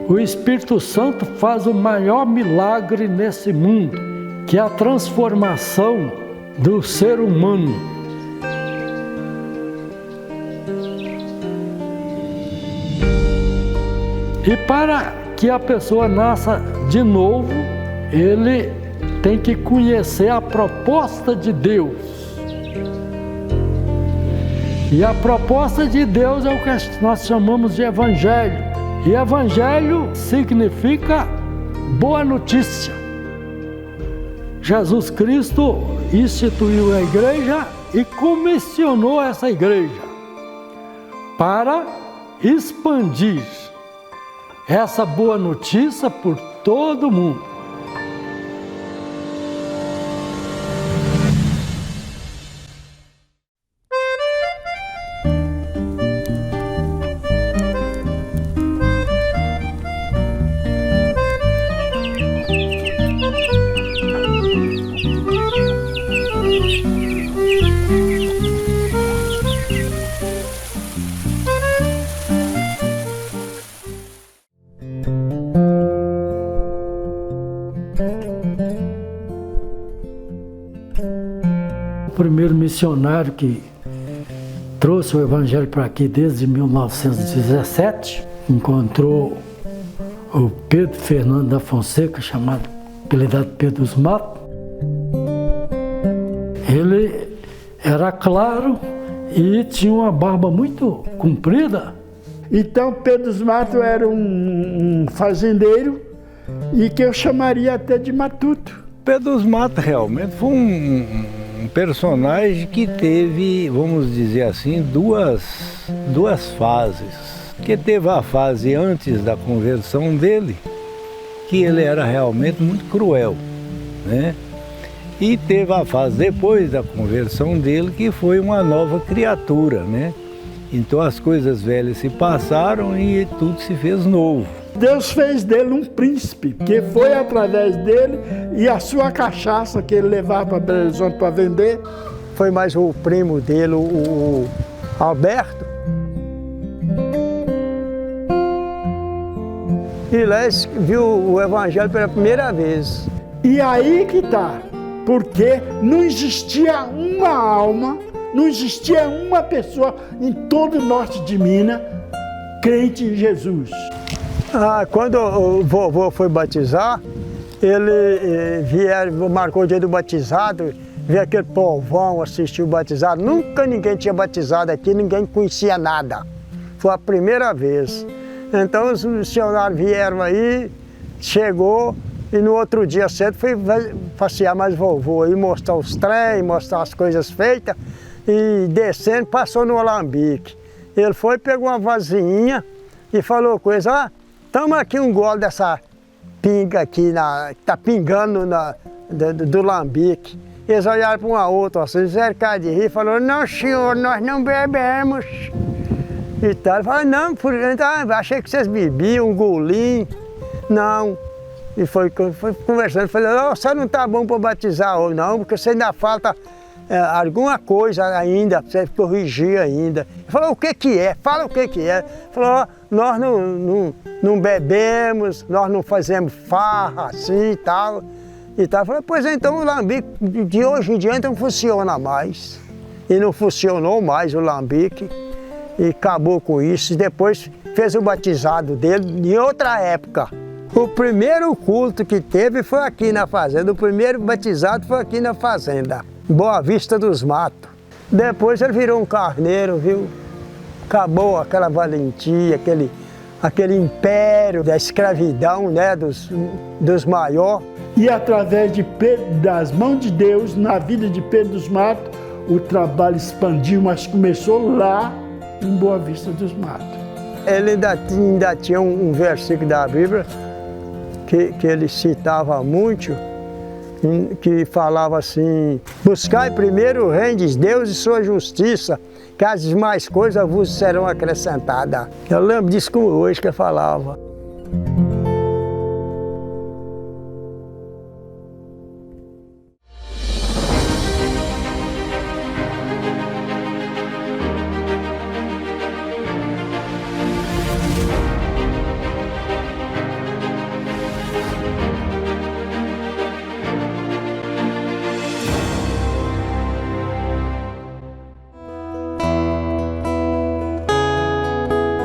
O Espírito Santo faz o maior milagre nesse mundo, que é a transformação do ser humano. E para que a pessoa nasça de novo, ele tem que conhecer a proposta de Deus. E a proposta de Deus é o que nós chamamos de Evangelho. E Evangelho significa boa notícia. Jesus Cristo instituiu a igreja e comissionou essa igreja para expandir essa boa notícia por todo o mundo. O primeiro missionário que trouxe o Evangelho para aqui desde 1917, encontrou o Pedro Fernando da Fonseca, chamado, apelidado Pedro dos Matos. Ele era claro e tinha uma barba muito comprida. Então Pedro dos Matos era um fazendeiro e que eu chamaria até de matuto. Pedro dos Matos realmente foi um personagem que teve, vamos dizer assim, duas fases. Que teve a fase antes da conversão dele, que ele era realmente muito cruel, né? E teve a fase depois da conversão dele, que foi uma nova criatura, né? Então as coisas velhas se passaram e tudo se fez novo. Deus fez dele um príncipe, que foi através dele e a sua cachaça que ele levava para Belo Horizonte para vender. Foi mais o primo dele, o Alberto. E lá viu o Evangelho pela primeira vez. E aí que tá, porque não existia uma alma, não existia uma pessoa em todo o norte de Minas crente em Jesus. Quando o vovô foi batizar, ele marcou o dia do batizado, viu aquele povão, assistiu o batizado. Nunca ninguém tinha batizado aqui, ninguém conhecia nada. Foi a primeira vez. Então os missionários vieram aí, chegou e no outro dia cedo foi passear mais vovô aí, mostrar os trem, mostrar as coisas feitas e descendo passou no alambique. Ele foi, pegou uma vasinha e falou coisa, toma aqui um gole dessa pinga aqui, que tá pingando do lambique. Eles olharam para um ao outro, assim, cercaram de rir, falou, não senhor, nós não bebemos. E tal. Ele falou, não, achei que vocês bebiam um golinho. Não. E foi conversando, falei, você não tá bom para batizar hoje, não, porque você ainda falta alguma coisa ainda, para você corrigir ainda. Ele falou, o que que é? Fala o que que é. Ele falou, nós não bebemos, nós não fazemos farra assim e tal. E tal. Eu falei, pois então o lambique de hoje em dia não funciona mais. E não funcionou mais o lambique. E acabou com isso. E depois fez o batizado dele em outra época. O primeiro culto que teve foi aqui na fazenda. O primeiro batizado foi aqui na fazenda. Boa Vista dos Matos. Depois ele virou um carneiro, viu? Acabou aquela valentia, aquele império da escravidão, né, dos maiores. E através das mãos de Deus, na vida de Pedro dos Matos, o trabalho expandiu, mas começou lá em Boa Vista dos Matos. Ele ainda tinha um versículo da Bíblia que ele citava muito, que falava assim, buscai primeiro o reino de Deus e sua justiça, que as demais coisas vos serão acrescentadas. Eu lembro disso como hoje que eu falava.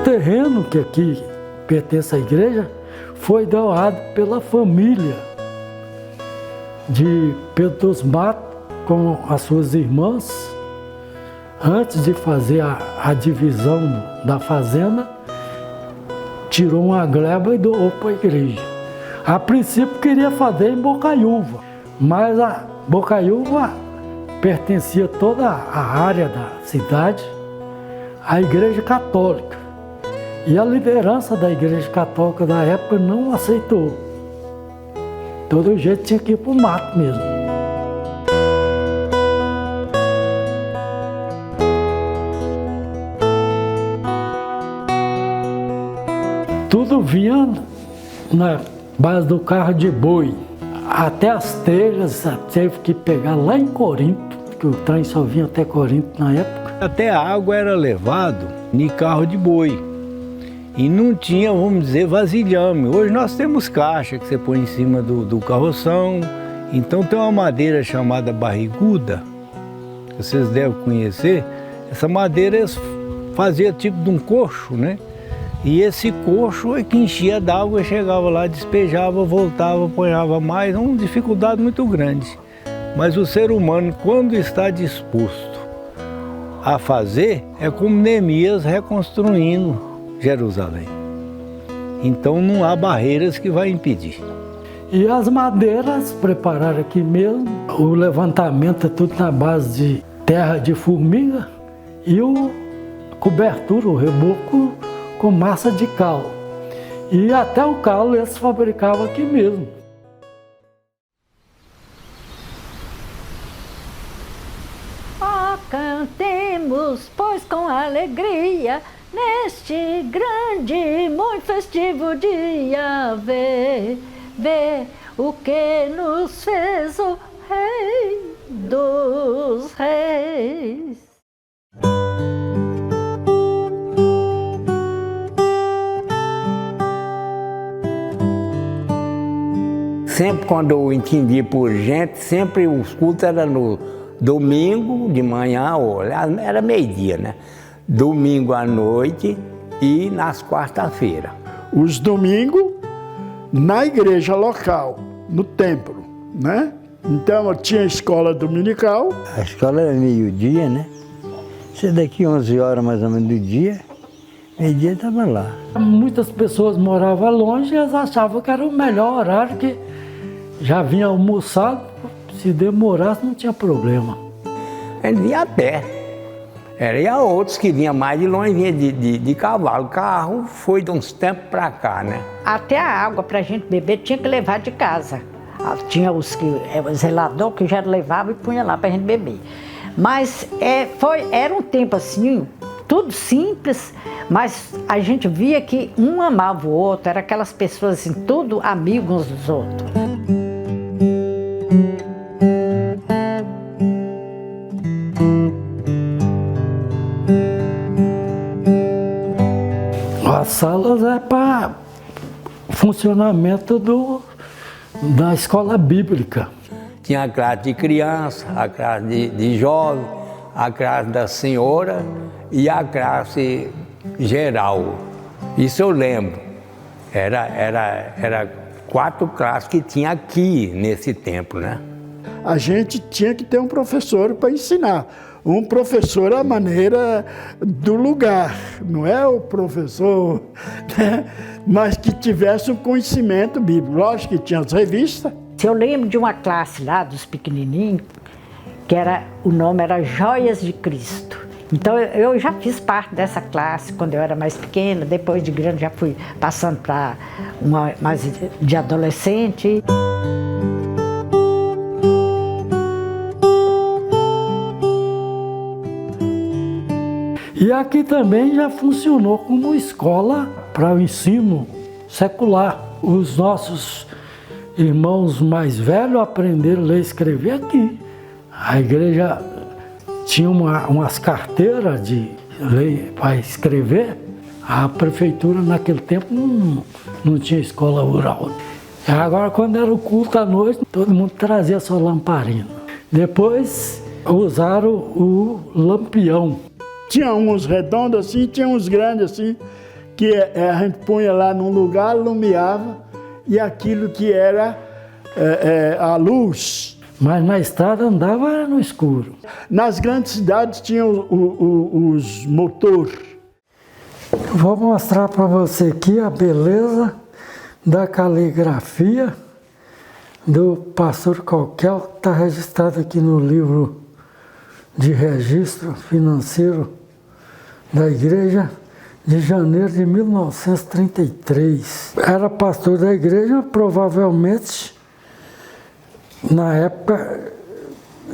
terreno que aqui pertence à igreja foi doado pela família de Pedro dos Matos com as suas irmãs. Antes de fazer a divisão da fazenda, tirou uma gleba e doou para a igreja. A princípio queria fazer em Bocaiúva, mas a Bocaiúva pertencia toda a área da cidade à Igreja Católica. E a liderança da Igreja Católica da época não aceitou. Todo jeito tinha que ir para o mato mesmo. Tudo vinha na base do carro de boi. Até as telhas teve que pegar lá em Corinto, porque o trem só vinha até Corinto na época. Até a água era levado em carro de boi. E não tinha, vamos dizer, vasilhame. Hoje nós temos caixa que você põe em cima do carroção. Então tem uma madeira chamada barriguda, que vocês devem conhecer. Essa madeira fazia tipo de um coxo, né? E esse coxo é que enchia d'água, chegava lá, despejava, voltava, apanhava mais. Uma dificuldade muito grande. Mas o ser humano, quando está disposto a fazer, é como Neemias reconstruindo Jerusalém. Então não há barreiras que vai impedir. E as madeiras prepararam aqui mesmo. O levantamento é tudo na base de terra de formiga e a cobertura, o reboco com massa de cal. E até o cal eles fabricavam aqui mesmo. Cantemos, pois com alegria, neste grande, muito festivo dia, vê o que nos fez o Rei dos Reis. Sempre quando eu entendi por gente, sempre os cultos eram no domingo de manhã, ou era meio-dia, né? Domingo à noite e nas quarta-feiras. Os domingos na igreja local, no templo, né? Então eu tinha escola dominical. A escola era meio-dia, né? Isso daqui 11 horas mais ou menos do dia, meio-dia estava lá. Muitas pessoas moravam longe e elas achavam que era o melhor horário, que já vinha almoçado, se demorasse não tinha problema. Ele vinha a pé. E há outros que vinham mais de longe, vinha de cavalo. Carro foi de uns tempos para cá, né? Até a água para a gente beber tinha que levar de casa. Tinha o zelador que já levava e punha lá para a gente beber. Mas era um tempo assim, tudo simples, mas a gente via que um amava o outro, era aquelas pessoas assim, tudo amigos uns dos outros. As salas é para funcionamento da escola bíblica. Tinha a classe de criança, a classe de jovem, a classe da senhora e a classe geral. Isso eu lembro. Era 4 classes que tinha aqui nesse tempo, né? A gente tinha que ter um professor para ensinar. Um professor à maneira do lugar, não é o professor, né? Mas que tivesse um conhecimento bíblico. Lógico que tinha as revistas. Eu lembro de uma classe lá, dos pequenininhos, que o nome era Joias de Cristo. Então eu já fiz parte dessa classe quando eu era mais pequena, depois de grande já fui passando para uma mais de adolescente. E aqui também já funcionou como escola para o ensino secular. Os nossos irmãos mais velhos aprenderam a ler e escrever aqui. A igreja tinha umas carteiras de ler para escrever. A prefeitura naquele tempo não tinha escola rural. Agora, quando era o culto à noite, todo mundo trazia sua lamparina. Depois usaram o lampião. Tinha uns redondos assim, tinha uns grandes assim, que a gente punha lá num lugar, iluminava, e aquilo que era a luz. Mas na estrada andava no escuro. Nas grandes cidades tinham os motores. Vou mostrar para você aqui a beleza da caligrafia do pastor Coquel, que está registrado aqui no livro de registro financeiro da igreja de janeiro de 1933. Era pastor da igreja, provavelmente, na época,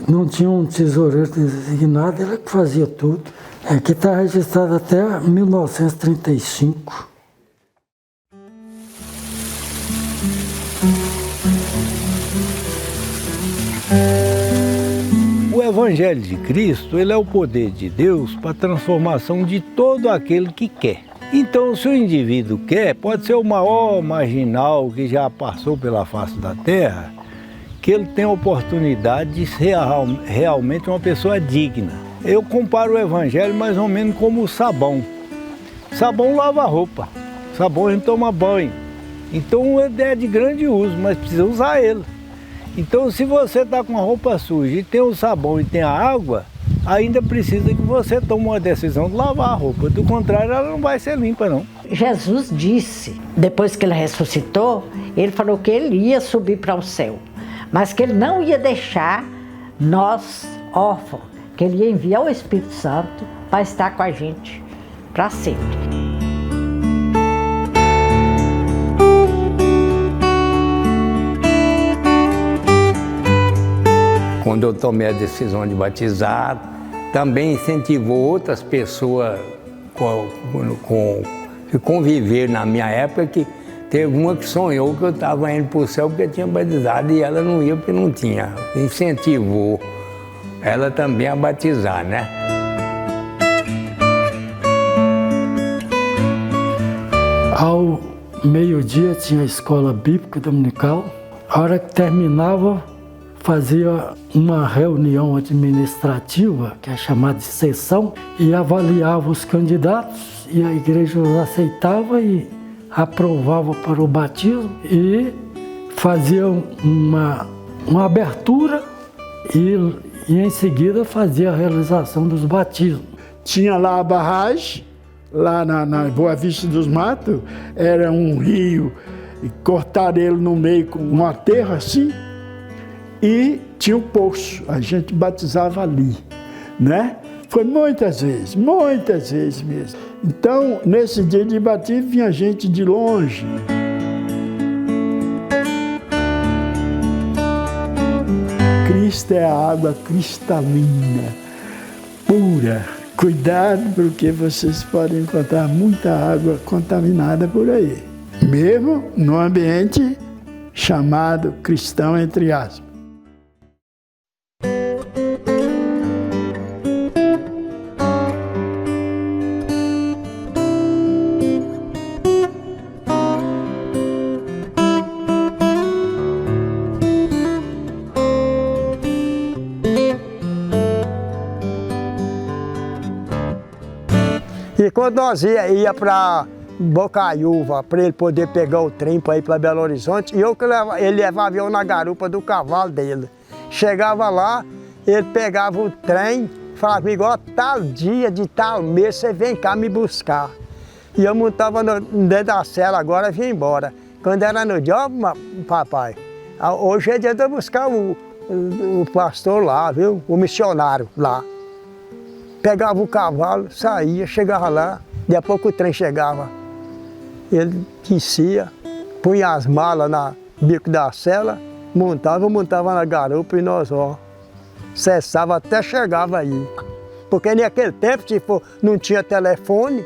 não tinha um tesoureiro designado, ele que fazia tudo. Aqui está registrado até 1935. O Evangelho de Cristo, ele é o poder de Deus para a transformação de todo aquele que quer. Então, se o indivíduo quer, pode ser o maior marginal que já passou pela face da terra, que ele tem a oportunidade de ser realmente uma pessoa digna. Eu comparo o Evangelho mais ou menos como o sabão. Sabão lava a roupa, sabão a gente toma banho. Então ele é de grande uso, mas precisa usar ele. Então se você está com a roupa suja e tem o sabão e tem a água, ainda precisa que você tome uma decisão de lavar a roupa. Do contrário, ela não vai ser limpa, não. Jesus disse, depois que ele ressuscitou, ele falou que ele ia subir para o céu, mas que ele não ia deixar nós órfãos, que ele ia enviar o Espírito Santo para estar com a gente para sempre. Quando eu tomei a decisão de batizar, também incentivou outras pessoas que conviver na minha época, que teve uma que sonhou que eu estava indo para o céu porque tinha batizado e ela não ia porque não tinha. Incentivou ela também a batizar, né? Ao meio-dia tinha a escola bíblica dominical. A hora que terminava, fazia uma reunião administrativa, que é chamada de sessão, e avaliava os candidatos, e a igreja os aceitava e aprovava para o batismo, e fazia uma abertura e em seguida fazia a realização dos batismos. Tinha lá a barragem, lá na Boa Vista dos Matos, era um rio, e cortaram ele no meio com um aterro assim, e tinha um poço, a gente batizava ali, né? Foi muitas vezes mesmo. Então, nesse dia de batismo, vinha gente de longe. Cristo é a água cristalina, pura. Cuidado, porque vocês podem encontrar muita água contaminada por aí, mesmo no ambiente chamado cristão, entre aspas. E quando nós ia para Bocaiúva, para ele poder pegar o trem para ir para Belo Horizonte, ele levava eu na garupa do cavalo dele. Chegava lá, ele pegava o trem, falava comigo, ó, tal dia de tal mês você vem cá me buscar. E eu montava dentro da cela agora e vinha embora. Quando era no dia, ó, papai, hoje é dia de eu buscar o pastor lá, viu? O missionário lá. Pegava o cavalo, saía, chegava lá, daqui a pouco o trem chegava. Ele descia, punha as malas no bico da cela, montava na garupa e nós, ó, cessava até chegava aí. Porque naquele tempo, tipo, não tinha telefone,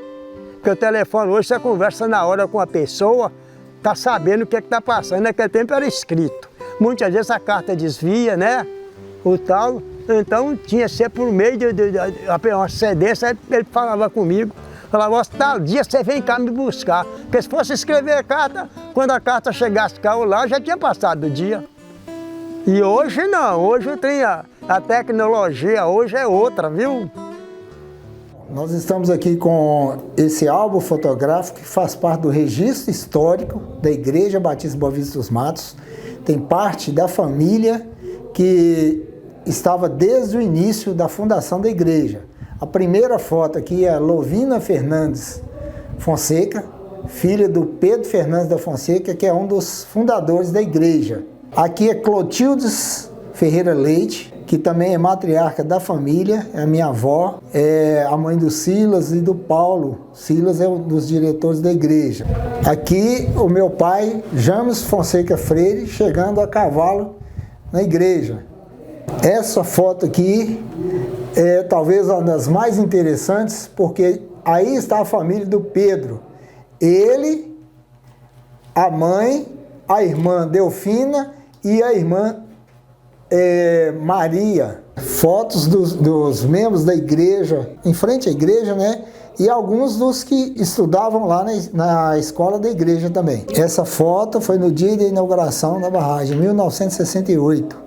porque o telefone hoje você conversa na hora com a pessoa, tá sabendo o que está passando. Naquele tempo era escrito. Muitas vezes a carta desvia, né? O tal. Então tinha que ser por meio de uma cedência, ele falava comigo, falava, tal dia você vem cá me buscar. Porque se fosse escrever a carta, quando a carta chegasse cá ou lá, já tinha passado o dia. E hoje não, hoje tem a tecnologia, hoje é outra, viu? nós estamos aqui com esse álbum fotográfico que faz parte do registro histórico da Igreja Batista Boa Vista dos Matos. Tem parte da família que estava desde o início da fundação da igreja. A primeira foto aqui é a Lovina Fernandes Fonseca, filha do Pedro Fernandes da Fonseca, que é um dos fundadores da igreja. Aqui é Clotildes Ferreira Leite, que também é matriarca da família, é a minha avó, é a mãe do Silas e do Paulo. Silas é um dos diretores da igreja. Aqui o meu pai, James Fonseca Freire, chegando a cavalo na igreja. Essa foto aqui é talvez uma das mais interessantes, porque aí está a família do Pedro. Ele, a mãe, a irmã Delfina e a irmã Maria. Fotos dos membros da igreja, em frente à igreja, né? E alguns dos que estudavam lá na escola da igreja também. Essa foto foi no dia da inauguração da barragem, em 1968.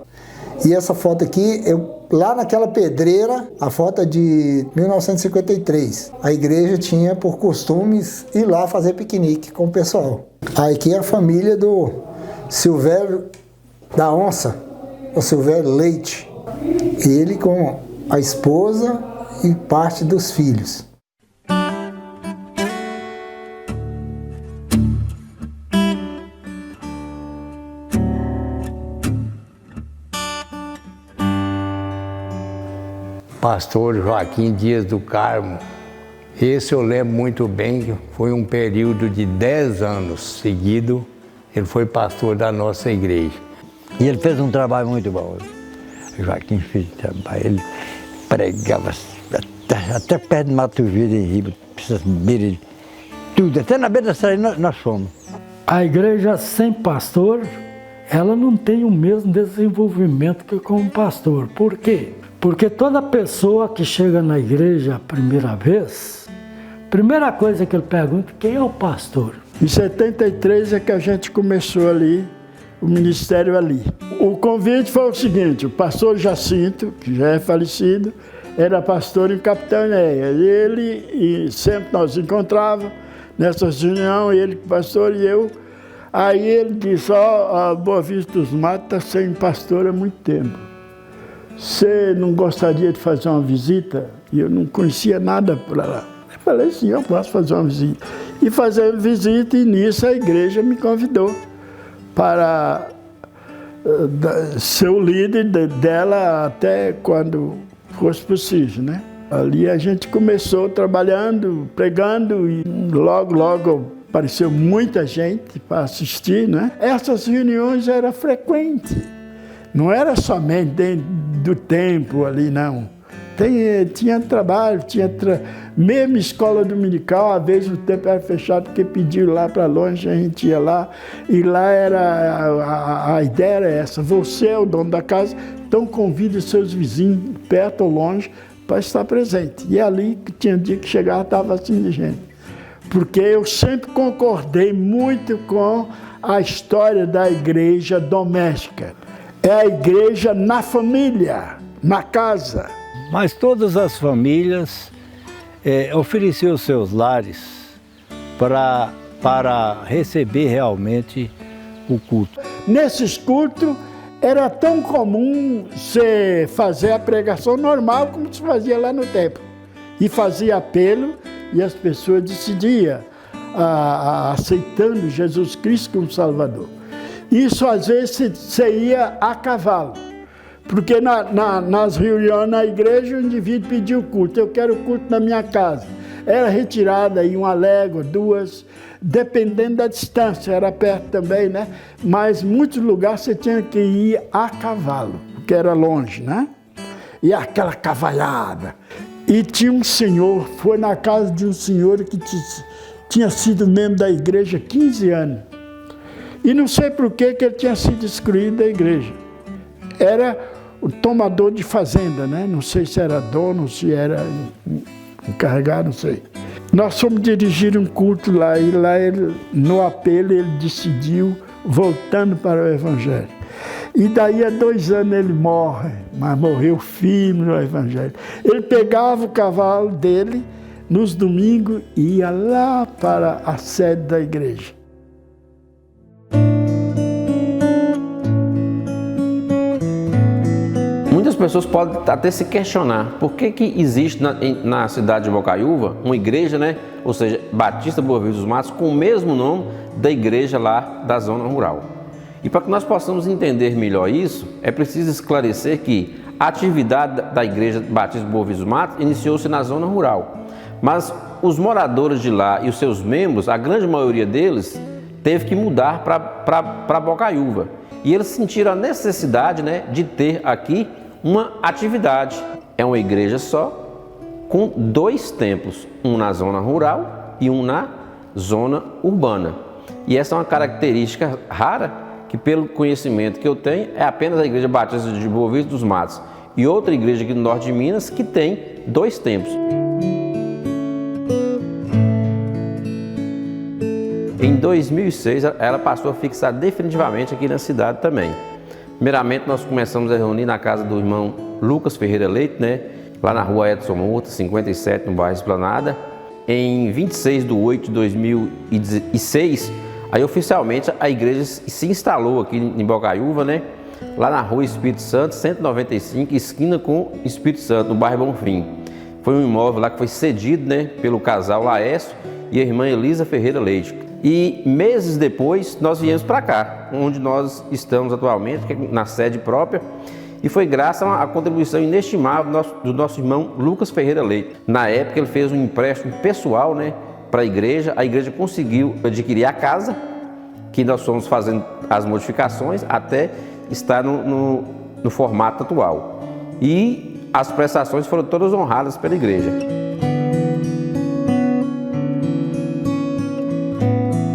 E essa foto aqui, lá naquela pedreira, a foto é de 1953. A igreja tinha por costumes ir lá fazer piquenique com o pessoal. Aqui é a família do Silvério da Onça, o Silvério Leite. Ele com a esposa e parte dos filhos. Pastor Joaquim Dias do Carmo. Esse eu lembro muito bem, que foi um período de 10 anos seguido, ele foi pastor da nossa igreja. E ele fez um trabalho muito bom. Joaquim fez trabalho, ele pregava até perto de Mato Verde, em Riba, tudo, até na beira da estrada nós fomos. A igreja sem pastor, ela não tem o mesmo desenvolvimento que com o pastor. Por quê? Porque toda pessoa que chega na igreja a primeira vez, primeira coisa que ele pergunta, quem é o pastor? Em 73 é que a gente começou ali, o ministério ali. O convite foi o seguinte, o pastor Jacinto, que já é falecido, era pastor em Capitão Enéia. E sempre nós encontrávamos nessas reuniões, ele pastor e eu. Aí ele disse, a Boa Vista dos Matos está sem pastor há muito tempo. Você não gostaria de fazer uma visita? E eu não conhecia nada por lá. Eu falei, sim, eu posso fazer uma visita. E fazer visita, e nisso a igreja me convidou para ser o líder dela até quando fosse possível, né? Ali a gente começou trabalhando, pregando, e logo apareceu muita gente para assistir, né? Essas reuniões eram frequentes. Não era somente dentro do templo ali, não. Tinha trabalho, mesmo escola dominical, às vezes o templo era fechado porque pediu lá para longe, a gente ia lá. E lá era, a ideia era essa, você é o dono da casa, então convide seus vizinhos, perto ou longe, para estar presente. E ali, tinha dia que chegava, estava assim de gente. Porque eu sempre concordei muito com a história da igreja doméstica. É a igreja na família, na casa. Mas todas as famílias ofereciam seus lares para receber realmente o culto. Nesses cultos, era tão comum você fazer a pregação normal como se fazia lá no templo. E fazia apelo e as pessoas decidiam, aceitando Jesus Cristo como Salvador. Isso às vezes você ia a cavalo, porque nas reuniões na igreja o indivíduo pediu culto, eu quero culto na minha casa. Era retirada em uma légua, duas, dependendo da distância, era perto também, né? Mas muitos lugares você tinha que ir a cavalo, porque era longe, né? E aquela cavalhada. E tinha um senhor, foi na casa de um senhor que tinha sido membro da igreja há 15 anos. E não sei por que ele tinha sido excluído da igreja. Era o tomador de fazenda, né? Não sei se era dono, se era encarregado, não sei. Nós fomos dirigir um culto lá, e lá no apelo ele decidiu voltando para o Evangelho. E daí a 2 anos ele morre, mas morreu firme no Evangelho. Ele pegava o cavalo dele nos domingos e ia lá para a sede da igreja. Muitas pessoas podem até se questionar por que existe na cidade de Bocaiúva uma igreja, né? Ou seja, Batista Boa Vista dos Matos, com o mesmo nome da igreja lá da zona rural. E para que nós possamos entender melhor isso, é preciso esclarecer que a atividade da igreja Batista Boa Vista dos Matos iniciou-se na zona rural. Mas os moradores de lá e os seus membros, a grande maioria deles, teve que mudar para Bocaiúva. E eles sentiram a necessidade, né, de ter aqui uma atividade. É uma igreja só, com 2 templos, um na zona rural e um na zona urbana. E essa é uma característica rara, que pelo conhecimento que eu tenho, é apenas a igreja Batista de Boa Vista dos Matos e outra igreja aqui no norte de Minas que tem 2 templos. Em 2006, ela passou a fixar definitivamente aqui na cidade também. Primeiramente, nós começamos a reunir na casa do irmão Lucas Ferreira Leite, né? Lá na rua Edson Murta, 57, no bairro Esplanada. Em 26/8/2006, aí oficialmente a igreja se instalou aqui em Bocaiúva, né? Lá na rua Espírito Santo, 195, esquina com Espírito Santo, no bairro Bonfim. Foi um imóvel lá que foi cedido, né, pelo casal Laércio e a irmã Elisa Ferreira Leite. E meses depois nós viemos para cá, onde nós estamos atualmente, que é na sede própria, e foi graças à contribuição inestimável do nosso irmão Lucas Ferreira Leite. Na época ele fez um empréstimo pessoal, né, para a igreja conseguiu adquirir a casa, que nós fomos fazendo as modificações até estar no formato atual. E as prestações foram todas honradas pela igreja.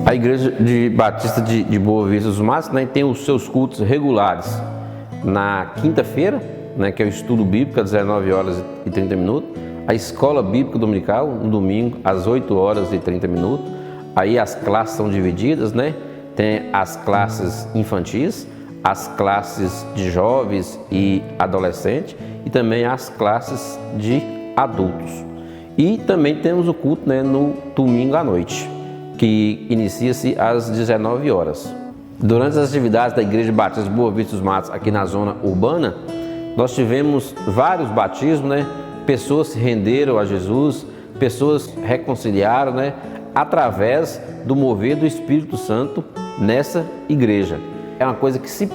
A igreja de Batista de Boa Vista dos Matos, né, tem os seus cultos regulares na quinta-feira, né, que é o estudo bíblico às 19h30, a escola bíblica dominical no domingo às 8h30. Aí as classes são divididas, né? Tem as classes infantis, as classes de jovens e adolescentes e também as classes de adultos. E também temos o culto, né, no domingo à noite, que inicia-se às 19h. Durante as atividades da Igreja Batista Boa Vista dos Matos, aqui na zona urbana, nós tivemos vários batismos, né? Pessoas se renderam a Jesus, pessoas reconciliaram, né? Através do mover do Espírito Santo nessa igreja. É uma coisa que se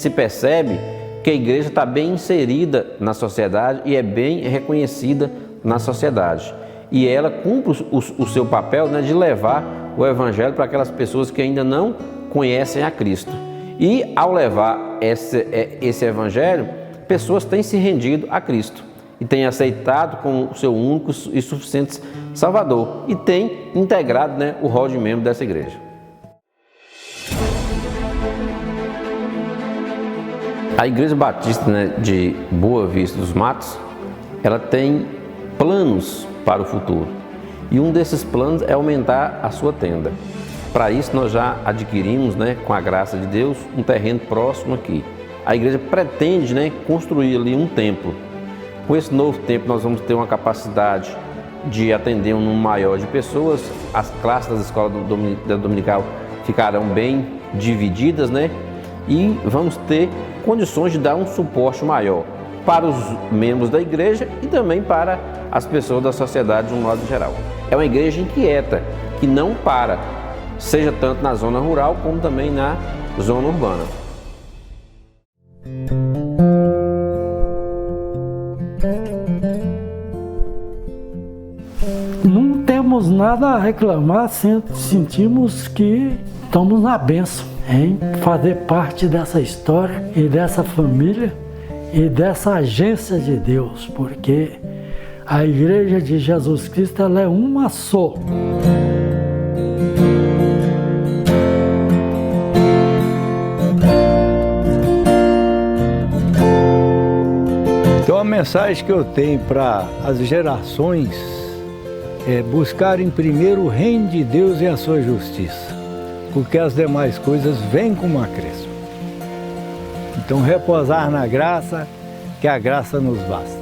percebe que a igreja está bem inserida na sociedade e é bem reconhecida na sociedade. E ela cumpre o seu papel, né, de levar o Evangelho para aquelas pessoas que ainda não conhecem a Cristo. E ao levar esse Evangelho, pessoas têm se rendido a Cristo e têm aceitado como o seu único e suficiente Salvador e têm integrado, né, o rol de membro dessa igreja. A Igreja Batista, né, de Boa Vista dos Matos, ela tem planos para o futuro. E um desses planos é aumentar a sua tenda. Para isso nós já adquirimos, né, com a graça de Deus, um terreno próximo aqui. A igreja pretende, né, construir ali um templo. Com esse novo templo nós vamos ter uma capacidade de atender um número maior de pessoas. As classes das escolas da dominical ficarão bem divididas, né? E vamos ter condições de dar um suporte maior para os membros da igreja e também para as pessoas da sociedade de um modo geral. É uma igreja inquieta, que não para, seja tanto na zona rural como também na zona urbana. Não temos nada a reclamar, sentimos que estamos na bênção em fazer parte dessa história e dessa família e dessa agência de Deus, porque a Igreja de Jesus Cristo ela é uma só. Então a mensagem que eu tenho para as gerações é buscarem primeiro o reino de Deus e a sua justiça, porque as demais coisas vêm como acréscimo. Então repousar na graça, que a graça nos basta.